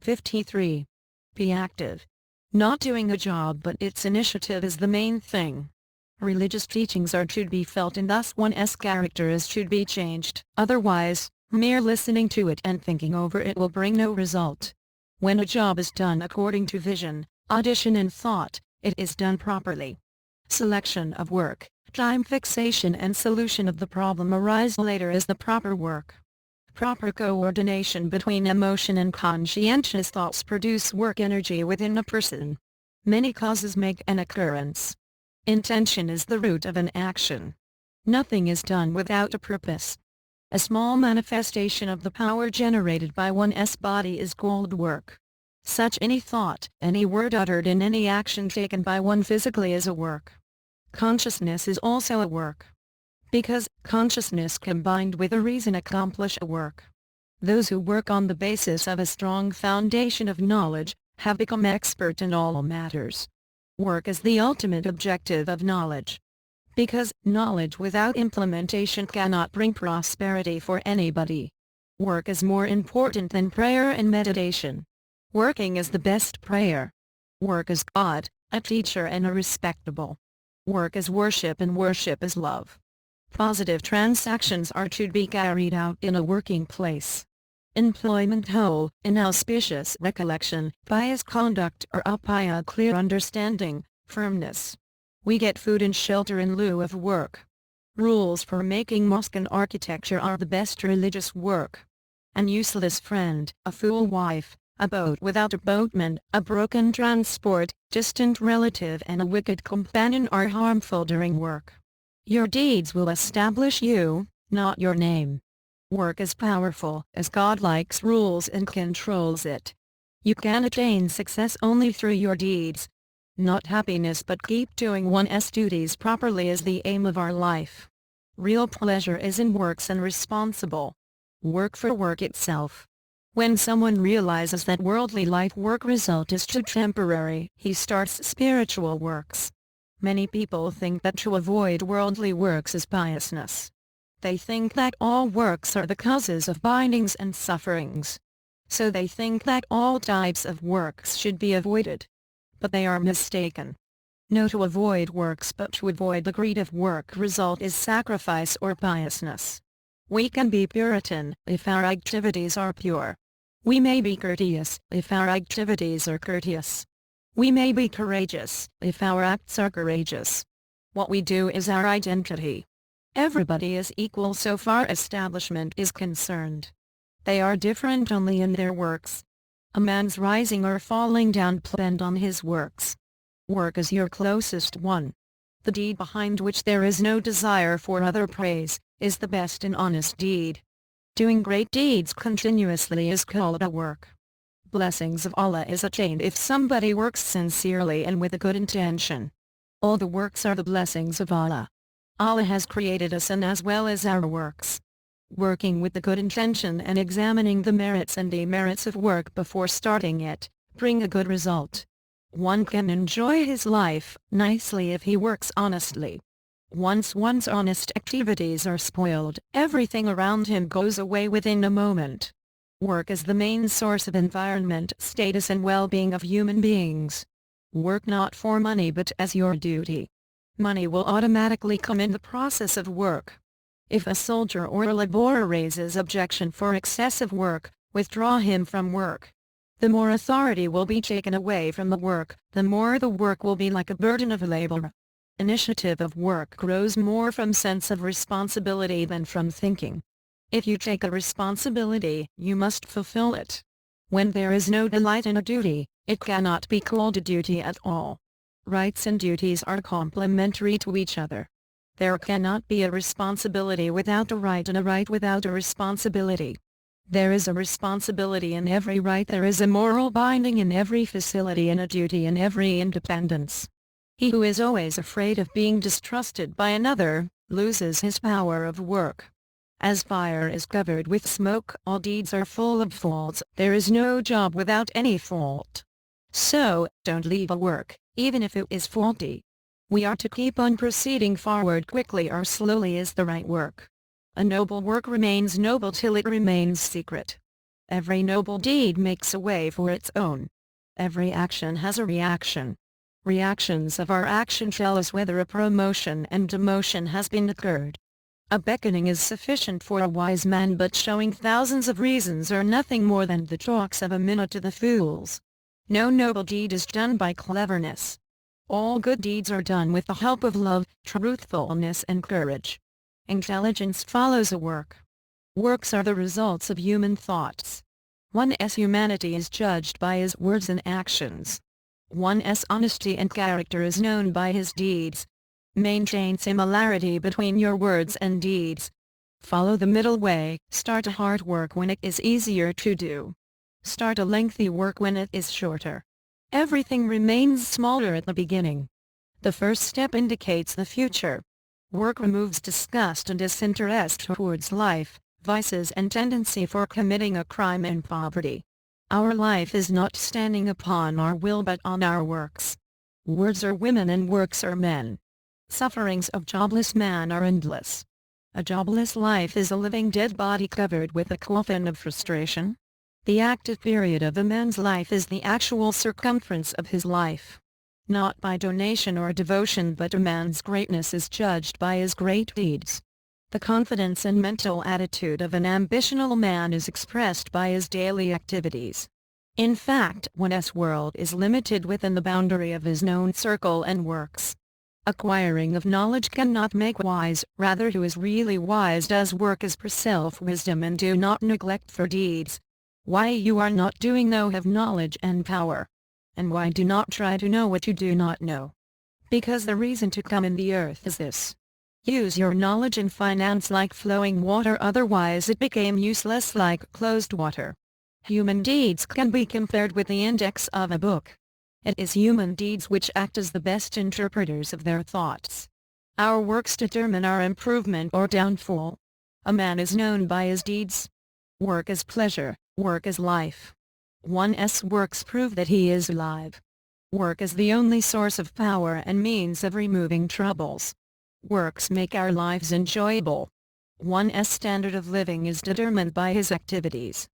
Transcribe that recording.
53. Be active. Not doing a job but its initiative is the main thing. Religious teachings are to be felt and thus one's character is to be changed. Otherwise, mere listening to it and thinking over it will bring no result. When a job is done according to vision, audition and thought, it is done properly. Selection of work, time fixation and solution of the problem arise later as the proper work. Proper coordination between emotion and conscientious thoughts produce work energy within a person. Many causes make an occurrence. Intention is the root of an action. Nothing is done without a purpose. A small manifestation of the power generated by one's body is called work. Such any thought, any word uttered and any action taken by one physically is a work. Consciousness is also a work. Because consciousness combined with a reason accomplish a work. Those who work on the basis of a strong foundation of knowledge, have become expert in all matters. Work is the ultimate objective of knowledge. Because knowledge without implementation cannot bring prosperity for anybody. Work is more important than prayer and meditation. Working is the best prayer. Work is God, a teacher and a respectable. Work is worship and worship is love. Positive transactions are to be carried out in a working place. Employment whole, inauspicious recollection, pious conduct or upaya clear understanding, firmness. We get food and shelter in lieu of work. Rules for making mosque and architecture are the best religious work. An useless friend, a fool wife, a boat without a boatman, a broken transport, distant relative and a wicked companion are harmful during work. Your deeds will establish you, not your name. Work is powerful, as God likes rules and controls it. You can attain success only through your deeds. Not happiness but keep doing one's duties properly is the aim of our life. Real pleasure is in works and responsible. Work for work itself. When someone realizes that worldly life work result is too temporary, he starts spiritual works. Many people think that to avoid worldly works is piousness. They think that all works are the causes of bindings and sufferings. So they think that all types of works should be avoided. But they are mistaken. No, to avoid works but to avoid the greed of work result is sacrifice or piousness. We can be Puritan if our activities are pure. We may be courteous if our activities are courteous. We may be courageous if our acts are courageous. What we do is our identity. Everybody is equal so far establishment is concerned. They are different only in their works. A man's rising or falling down depend on his works. Work is your closest one. The deed behind which there is no desire for other praise, is the best and honest deed. Doing great deeds continuously is called a work. Blessings of Allah is attained if somebody works sincerely and with a good intention. All the works are the blessings of Allah. Allah has created us and as well as our works. Working with the good intention and examining the merits and demerits of work before starting it, bring a good result. One can enjoy his life nicely if he works honestly. Once one's honest activities are spoiled, everything around him goes away within a moment. Work is the main source of environment, status and well-being of human beings. Work not for money but as your duty. Money will automatically come in the process of work. If a soldier or a laborer raises objection for excessive work, withdraw him from work. The more authority will be taken away from the work, the more the work will be like a burden of labor. Initiative of work grows more from sense of responsibility than from thinking. If you take a responsibility, you must fulfill it. When there is no delight in a duty, it cannot be called a duty at all. Rights and duties are complementary to each other. There cannot be a responsibility without a right and a right without a responsibility. There is a responsibility in every right, there is a moral binding in every facility and a duty in every independence. He who is always afraid of being distrusted by another, loses his power of work. As fire is covered with smoke, all deeds are full of faults, there is no job without any fault. So, don't leave a work, even if it is faulty. We are to keep on proceeding forward quickly or slowly is the right work. A noble work remains noble till it remains secret. Every noble deed makes a way for its own. Every action has a reaction. Reactions of our action tell us whether a promotion and demotion has been occurred. A beckoning is sufficient for a wise man, but showing thousands of reasons are nothing more than the talks of a minute to the fools. No noble deed is done by cleverness. All good deeds are done with the help of love, truthfulness and courage. Intelligence follows a work. Works are the results of human thoughts. One's humanity is judged by his words and actions. One's honesty and character is known by his deeds. Maintain similarity between your words and deeds. Follow the middle way. Start a hard work when it is easier to do. Start a lengthy work when it is shorter. Everything remains smaller at the beginning. The first step indicates the future. Work removes disgust and disinterest towards life, vices and tendency for committing a crime and poverty. Our life is not standing upon our will but on our works. Words are women and works are men. Sufferings of jobless man are endless. A jobless life is a living dead body covered with a coffin of frustration. The active period of a man's life is the actual circumference of his life. Not by donation or devotion, but a man's greatness is judged by his great deeds. The confidence and mental attitude of an ambitional man is expressed by his daily activities. In fact, one's world is limited within the boundary of his known circle and works. Acquiring of knowledge cannot make wise, rather who is really wise does work as per self-wisdom and do not neglect for deeds. Why you are not doing know have knowledge and power. And why do not try to know what you do not know? Because the reason to come in the earth is this. Use your knowledge in finance like flowing water, otherwise it became useless like closed water. Human deeds can be compared with the index of a book. It is human deeds which act as the best interpreters of their thoughts. Our works determine our improvement or downfall. A man is known by his deeds. Work is pleasure, work is life. One's works prove that he is alive. Work is the only source of power and means of removing troubles. Works make our lives enjoyable. One's standard of living is determined by his activities.